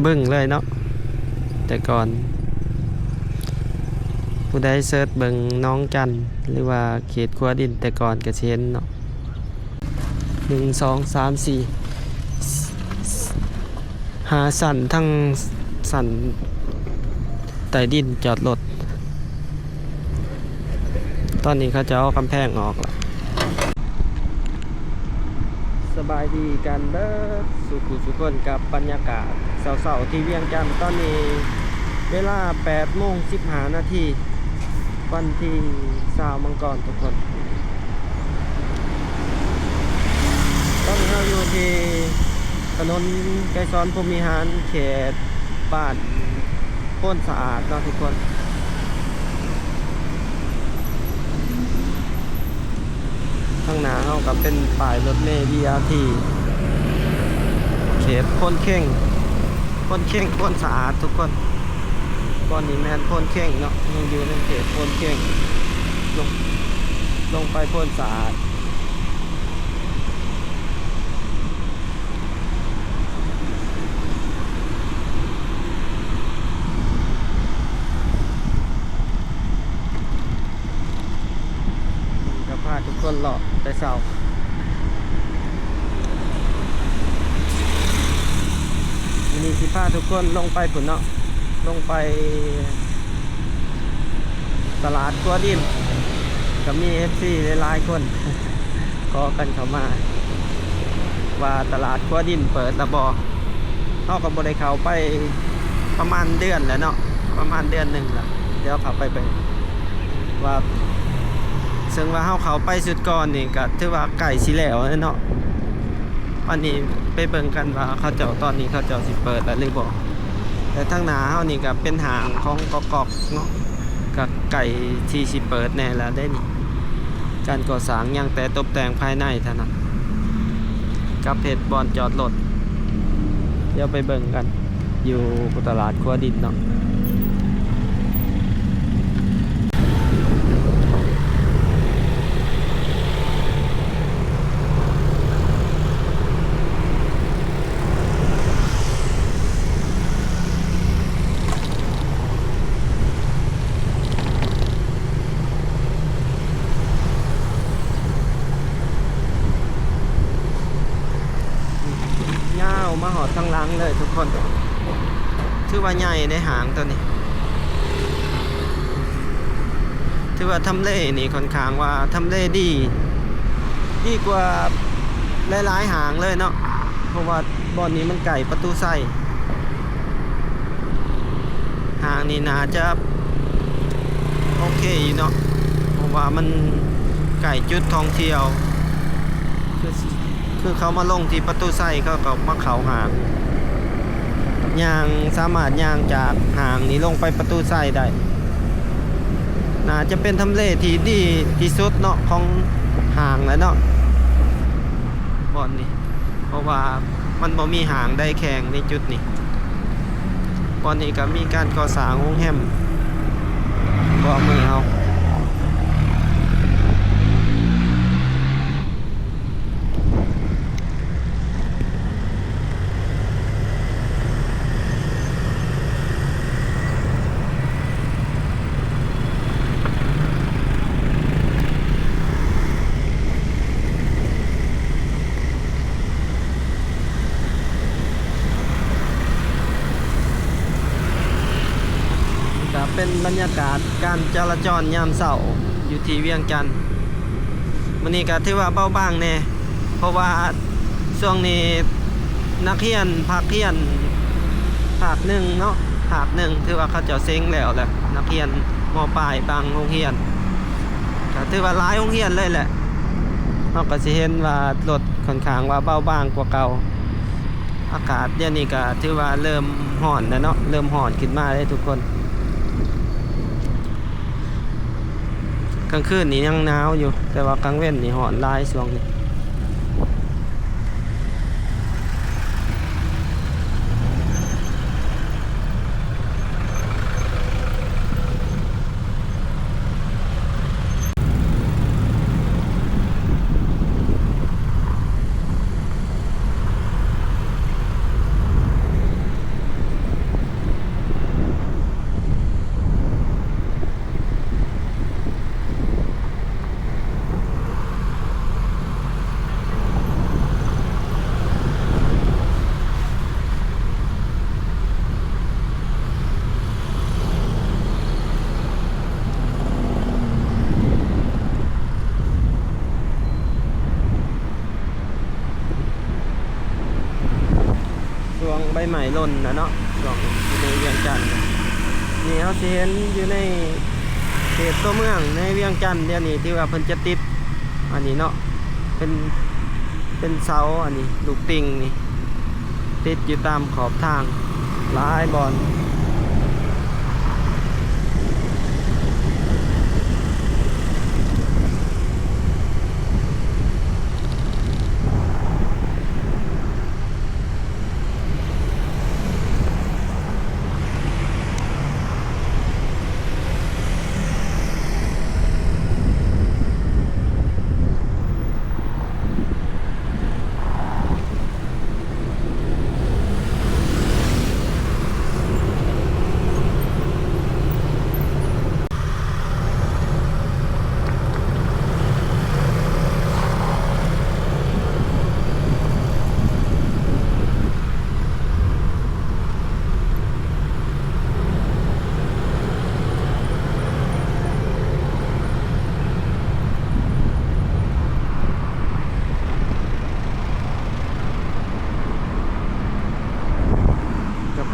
เบิ่งเลยเนาะแต่ก่อนผู้ใดเสิร์ชเบิ่งน้องจันหรือว่าเขตขัวดินแต่ก่อนก็สิเห็นเนาะ1 2 3 4หาสั่นทั้งสั่นใต้ดินจอดรถตอนนี้เขาจะเอากำแพงออกแล้วสบายดีกันเด้อสุขคนกับบรรยากาศเสาๆที่เวียงจันทน์ตอนนี้เวลา 8:15 นาทีวันที่20มังกรทุกคนตอนนี้เราอยู่ที่ถนนไกรสอนพรหมิหารเขตบ้านโพ้นสะอาดเนาะทุกคนข้างหน้าเราก็เป็นป้ายรถเมล์ BRT เขตโพ้นเข่งโพ้นสะอาดทุกคนก่อนนี้แมนโพ้นเข่งเนาะยังอยู่ในเขตโพ้นเข่งลงไปโพ้นสะอาดก็พาทุกคนเลาะไปเสาวันนี้สิพาทุกคนลงไปพุ่นเนาะลงไปตลาดขัวดินก็มี FC หลายๆคนขอกันเข้ามาว่าตลาดขัวดินเปิดระบอเขาก็บ่ได้เข้าไปประมาณเดือนแล้วเนาะประมาณเดือนหนึ่งแล้วเดี๋ยวเข้าไปว่าซึ่งว่าเขาไปสุดก่อนนี่ก็ถือว่าไก่สิแล้วเนาะวันนี้ไปเบิ่งกันว่าเขาเจ้าตอนนี้เขาเจ้าสิเปิดแล้วหรือบ่แต่ทางหน้าเฮานี่ก็เป็นหางของกอกเนาะกับไก่ที่สิเปิดแน่แล้วได้นี่การก่อสร้างยังแต่ตกแต่งภายในเท่านั้นกับเพจบอนจอดรถเดี๋ยวไปเบิ่งกันอยู่ตลาดขัวดินเนาะมาหอดทั้งหลังเลยทุกคนถือว่าใหญ่ในหางตัวนี้ถือว่าทำเลนี่ค่อนข้างว่าทำเลดีกว่าหลายๆหางเลยเนาะเพราะว่าบ่อนนี้มันไก่ประตูไส้หางนี่น่าจะโอเคอยู่เนาะเพราะว่ามันไก่จุดท่องเที่ยวคือเขามาลงที่ประตูไส้เขาก็มาเขาหางยางสามารถยางจากหางนี้ลงไปประตูไส้ได้น่าจะเป็นทำเลที่ดีที่สุดเนาะของหางแล้วเนาะบ่อนนี้เพราะว่ามันบ่มีหางได้แข่งในจุดนี้บ่อนนี้ก็มีการก่อสร้างโรงแรมบ่มือเอาเป็นบรรยากาศการจราจรยามเช้าอยู่ที่เวียงจันทน์มื้อนี้ก็ถือว่าเบาบางแน่เพราะว่าช่วงนี้นักเรียนภาคเรียนภาคหนึ่งเนาะภาคหนึ่งถือว่าเขาเจ้าเซ็งแล้วแหละนักเรียนม.ปลายบางโรงเรียนก็ถือว่าหลายโรงเรียนเลยแหละเราก็สิเห็นว่ารถค่อนข้างว่าเบาบางกว่าเก่าอากาศเดี๋ยวนี้ก็ถือว่าเริ่มร้อนแล้วเนาะเริ่มร้อนขึ้นมาเลยทุกคนกลางคืนนี่ยังหนาวอยู่แต่ว่ากลางเว้นนี่ร้อนหลายช่วงนี้ ต ใบใหม่หล่นนะเนาะช่วงอยู่ในเวียงจันทน์นี่เขาสิเห็นอยู่ในเขตตัวเมืองในเวียงจันทน์เดี๋ยวนี้ที่ว่าเพิ่นจะติดอันนี้เนาะเป็นเสาอันนี้ลูกติงนี่ติดอยู่ตามขอบทางหลายบอน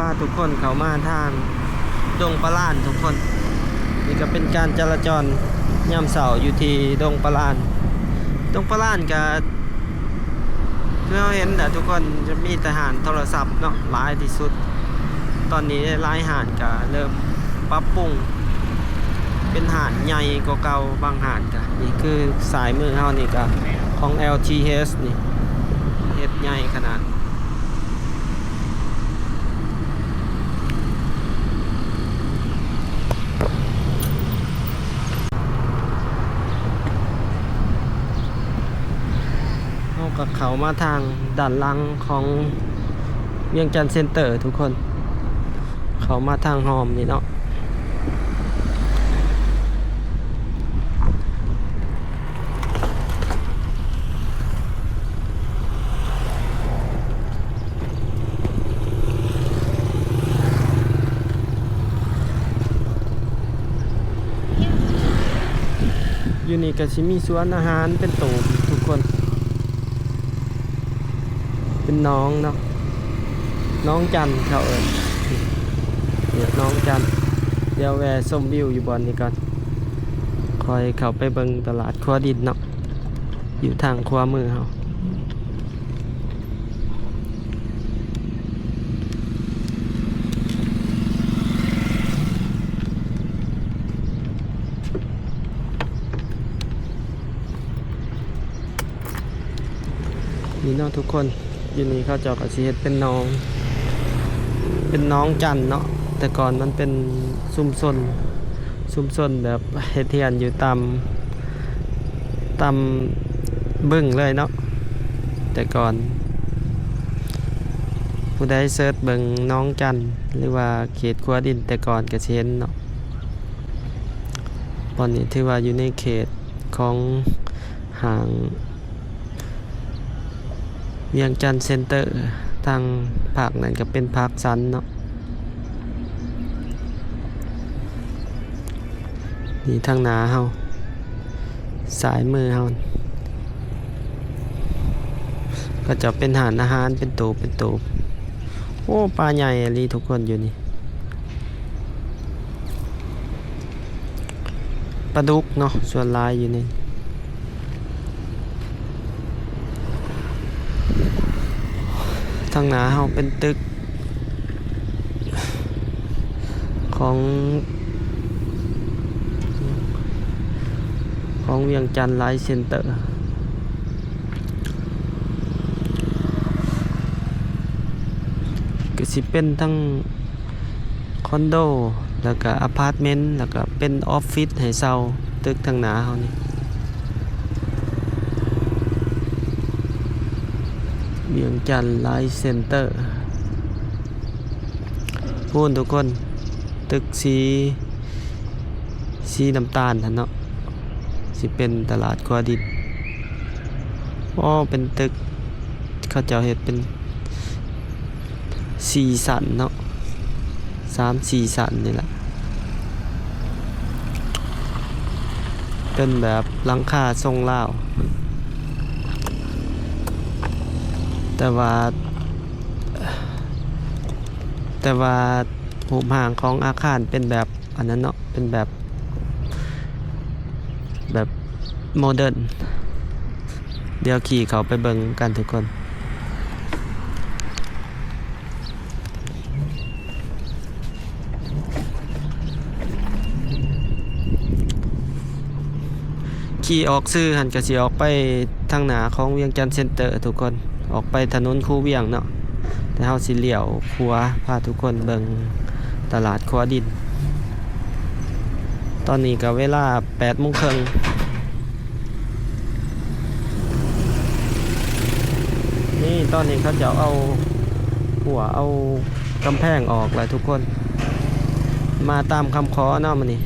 พาทุกคนเข้ามาทางดงปะล้านทุกคนนี่ก็เป็นการจราจรยามเสาร์อยู่ที่ดงปะล้านก็เพื่อเห็นแต่ทุกคนจะมีทหารโทรศัพท์เนาะหลายที่สุดตอนนี้หลายหาดก็เริ่มปรับปรุงเป็นหาดใหญ่กว่าเก่าบางหาดก็นี่คือสายมือเฮานี่ก็ของ LTH นี่เฮ็ดใหญ่ขนาดกับเขามาทางด้านหลังของเวียงจันทน์เซ็นเตอร์ทุกคนเขามาทางหอมนี่เนาะอยู่นี่ก็สิมีสวนอาหารเป็นตูบทุกคนเป็นน้องเนาะน้องจันเขาเดี๋ยวน้องจันเดี๋ยวแวะส้มวิวอยู่บนนี้ก่อนคอยเข้าไปเบิ่งตลาดครัวดินเนาะอยู่ทางขวามือเขานี่เนาะทุกคนอยู่นี่เขาเจาะกระสีเฮ็ดเป็นน้องจันเนาะแต่ก่อนมันเป็นซุ่มซนแบบเฮ็ดเทียนอยู่ตามบึ้งเลยเนาะแต่ก่อนผู้ใดเสิร์ชเบิ่งน้องจันหรือว่าเขตครัวดินแต่ก่อนก็สิเห็นเนาะตอนนี้ถือว่าอยู่ในเขตของห่างเวียงจันทน์เซ็นเตอร์ทางภาคนั้นก็เป็นภาคสันเนาะนี่ทางหน้าเฮาสายมือเฮาก็จะเป็นอาหารเป็นตูบโอ้ปลาใหญ่อะลีทุกคนอยู่นี่ปลาดุกเนาะส่วนลายอยู่นี่ทางหน้าเฮาเป็นตึกของเวียงจันทน์ไลฟ์เซ็นเตอร์ก็สิเป็นทั้งคอนโดแล้วก็อพาร์ตเมนต์แล้วก็เป็นออฟฟิศให้เช่าตึกทางหน้าเฮานี่เวียงจันทน์ไลฟ์เซ็นเตอร์พูดทุกคนตึกสีน้ำตาลเนาะสิเป็นตลาดครัวดินเป็นตึกเขาเจ้าเฮ็ดเป็น4 สันเนาะ3-4 สันนี่แหละเป็นแบบหลังคาทรงลาวแต่ว่า แต่ว่ารูปร่างของอาคารเป็นแบบอันนั้นเนาะเป็นแบบโมเดิร์นเดี๋ยวขี่เขาไปเบิ่งกันทุกคนขี่ออกซื้อหันกะสิออกไปทางหน้าของเวียงจันทน์เซ็นเตอร์ทุกคนออกไปถนนคูเวียงเนาะแต่เฮาสิเลี้ยวขวาพาทุกคนเบิ่งตลาดครัวดินตอนนี้ก็เวลา 8:30 นนี่ตอนนี้เขาจะเอาหัวเอากำแพงออกแล้วทุกคนมาตามคำขอเนาะมันนี่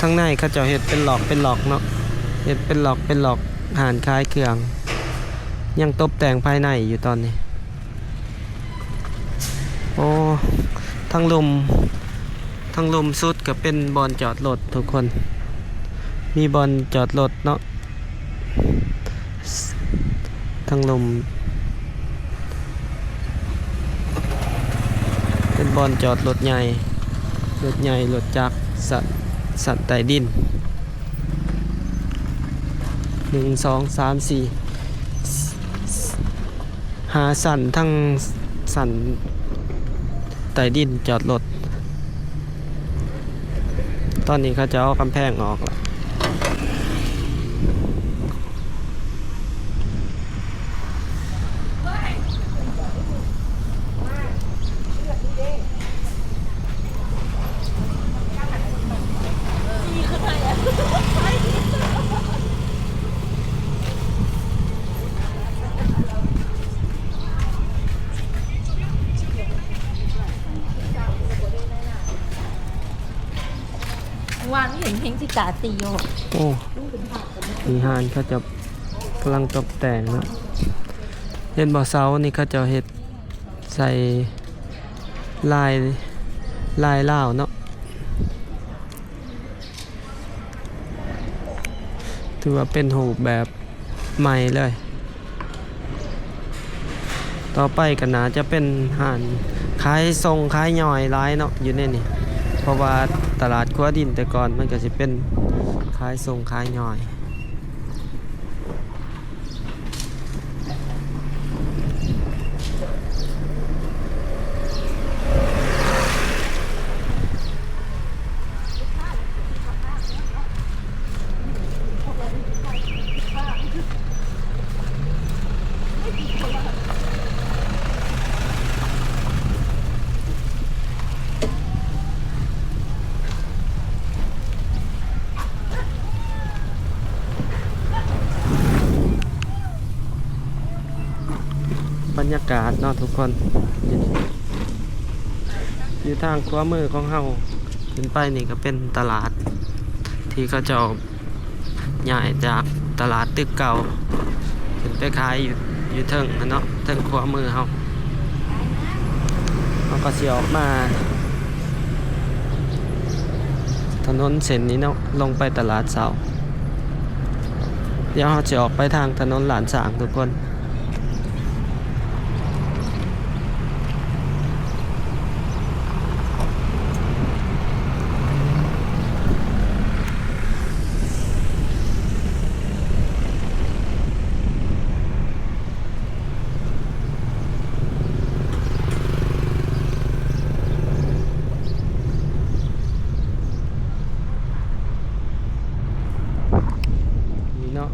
ทางในเขาจะเฮ็ดเป็นหลอกเนาะเฮ็ดเป็นหลอกหารคล้ายเครื่องยังตกแต่งภายในอยู่ตอนนี้โอ้ทั้งลมสุดก็เป็นบอนจอดรถทุกคนมีบอนจอดรถเนาะทั้งลมเป็นบอนจอดรถใหญ่รถจักรสัตว์ใต้ดิน1 2 3 4 5สันทั้งสันใต้ดินจอดรถตอนนี้เขาจะเอากำแพงออกแล้ววานเห็นเพลงที่กาตีโย โอ้มีฮานเขาจะกำลังตกแต่งเนาะเห็นบ่อเสานี่เขาจะเฮ็ดใส่ลายลาวเนาะถือว่าเป็นรูปแบบใหม่เลยต่อไปก็น่าจะเป็นห่านขายทรงขายย่อยร้ายเนาะอยู่ในนี่เพราะว่าตลาดครัวดินแต่ก่อนมันก็สิเป็นขายทรงขายย่อยบรรยากาศเนาะทุกคนอยู่ทางขวามือของเฮาขึ้นไปนี่ก็เป็นตลาดที่เขาจะย้ายจากตลาดตึกเก่าขึ้นไปขายอยู่เทิงเนาะเทิงขวามือเฮาก็สิออกมาถนนเส้นนี้เนาะลงไปตลาดเสาเดี๋ยวเราจะออกไปทางถนนหลานสางทุกคน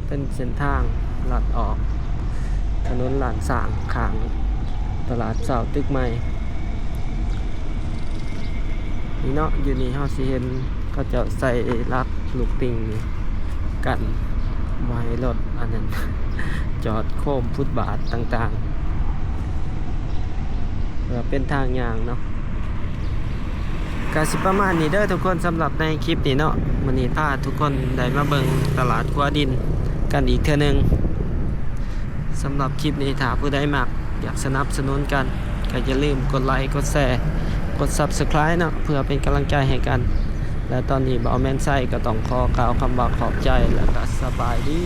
เป็นเส้นทางลัดออกถนนหลานสางขางตลาดเสาตึกใหม่นี่เนาะอยู่นี่เฮาสิเห็นก็จะใส่ลักลูกติ่งนี่กันไว้รถอันนั้น จอดโค้มฟุตบาทต่างๆเพื่อเป็นทางยางเนาะก็สิประมาณนี้เด้อทุกคนสำหรับในคลิปนี้เนาะมื้อนี้พาทุกคนได้มาเบิ่งตลาดครัวดินกันอีกเทื่อนึงสำหรับคลิปนี้ถ้าผู้ใดมักอยากสนับสนุนกันก็อย่าลืมกดไลค์กดแชร์กด Subscribe เนาะเพื่อเป็นกำลังใจให้กัน และตอนนี้บ่าวแม่นไส้ก็ต้องขอกล่าวคำว่าขอบใจแล้วก็สบายดี